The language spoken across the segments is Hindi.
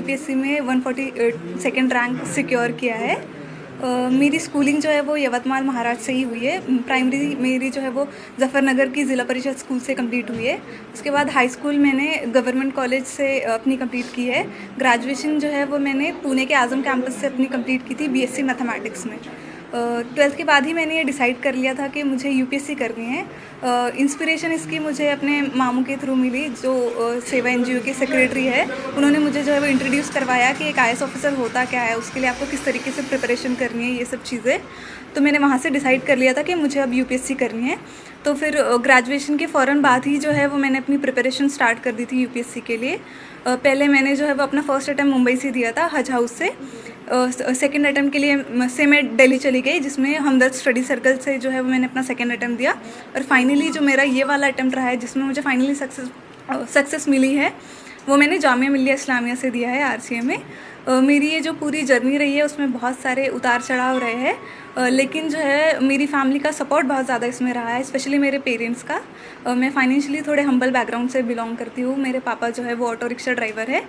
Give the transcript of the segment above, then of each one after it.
यूपीएससी में 142nd रैंक सिक्योर किया है। मेरी स्कूलिंग जो है वो यवतमाल महाराज से ही हुई है। प्राइमरी मेरी जो है वो जफ़रनगर की ज़िला परिषद स्कूल से कंप्लीट हुई है। उसके बाद हाई स्कूल मैंने गवर्नमेंट कॉलेज से अपनी कंप्लीट की है। ग्रेजुएशन जो है वो मैंने पुणे के आज़म कैंपस से अपनी कंप्लीट की थी बीएससी मैथमेटिक्स में। 12th के बाद ही मैंने ये डिसाइड कर लिया था कि मुझे यूपीएससी करनी है। इंस्पिरेशन इसकी मुझे अपने मामू के थ्रू मिली, जो सेवा एनजीओ के सेक्रेटरी है। उन्होंने मुझे जो है वो इंट्रोड्यूस करवाया कि एक आईएएस ऑफिसर होता क्या है, उसके लिए आपको किस तरीके से प्रिपरेशन करनी है, ये सब चीज़ें। तो मैंने वहाँ से डिसाइड कर लिया था कि मुझे अब यूपीएससी करनी है। तो फिर ग्रेजुएशन के फ़ौरन बाद ही जो है वो मैंने अपनी प्रिपरेशन स्टार्ट कर दी थी यूपीएससी के लिए। पहले मैंने जो है वो अपना फर्स्ट अटैम्प्ट मुंबई से दिया था, हज हाउस से। सेकेंड अटैम्प्ट के लिए से मैं दिल्ली चली गई, जिसमें हमदर्द स्टडी सर्कल से जो है वो मैंने अपना सेकेंड अटैम्प्ट दिया। और फाइनली जो मेरा ये वाला अटैम्प्ट रहा है, जिसमें मुझे फाइनली सक्सेस मिली है, वो मैंने जामिया मिल्लिया इस्लामिया से दिया है, आरसीए में। मेरी ये जो पूरी जर्नी रही है उसमें बहुत सारे उतार चढ़ाव रहे हैं, लेकिन जो है मेरी फैमिली का सपोर्ट बहुत ज़्यादा इसमें रहा है, स्पेशली मेरे पेरेंट्स का। मैं फाइनेंशियली थोड़े हम्बल बैकग्राउंड से बिलोंग करती हूँ। मेरे पापा जो है वो ऑटो रिक्शा ड्राइवर है,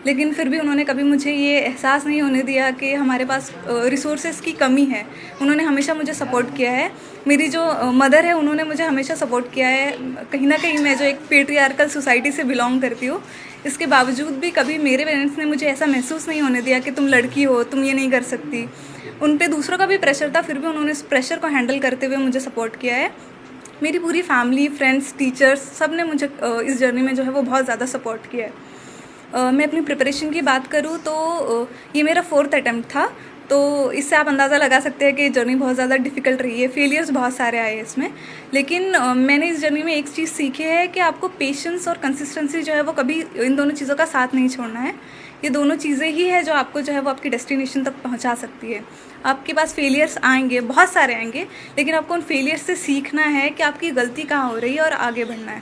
लेकिन फिर भी उन्होंने कभी मुझे ये एहसास नहीं होने दिया कि हमारे पास रिसोर्सेज की कमी है। उन्होंने हमेशा मुझे सपोर्ट किया है। मेरी जो मदर है, उन्होंने मुझे हमेशा सपोर्ट किया है। कहीं ना कहीं मैं जो एक पेट्रियार्कल सोसाइटी से बिलोंग करती हूँ, इसके बावजूद भी कभी मेरे पेरेंट्स ने मुझे ऐसा महसूस नहीं होने दिया कि तुम लड़की हो, तुम ये नहीं कर सकती। उन पे दूसरों का भी प्रेशर था, फिर भी उन्होंने इस प्रेशर को हैंडल करते हुए मुझे सपोर्ट किया है। मेरी पूरी फैमिली, फ्रेंड्स, टीचर्स, सब ने मुझे इस जर्नी में जो है वो बहुत ज़्यादा सपोर्ट किया है। मैं अपनी प्रिपरेशन की बात करूँ तो ये मेरा 4th अटैम्प्ट था, तो इससे आप अंदाज़ा लगा सकते हैं कि जर्नी बहुत ज़्यादा डिफ़िकल्ट रही है। फेलियर्स बहुत सारे आए इसमें, लेकिन मैंने इस जर्नी में एक चीज़ सीखी है कि आपको पेशेंस और कंसिस्टेंसी जो है वो कभी इन दोनों चीज़ों का साथ नहीं छोड़ना है। ये दोनों चीज़ें ही है जो आपको जो है वो आपकी डेस्टिनेशन तक पहुंचा सकती है। आपके पास फेलियर्स आएंगे, बहुत सारे आएंगे, लेकिन आपको उन फेलियर्स से सीखना है कि आपकी गलती कहाँ हो रही है और आगे बढ़ना है।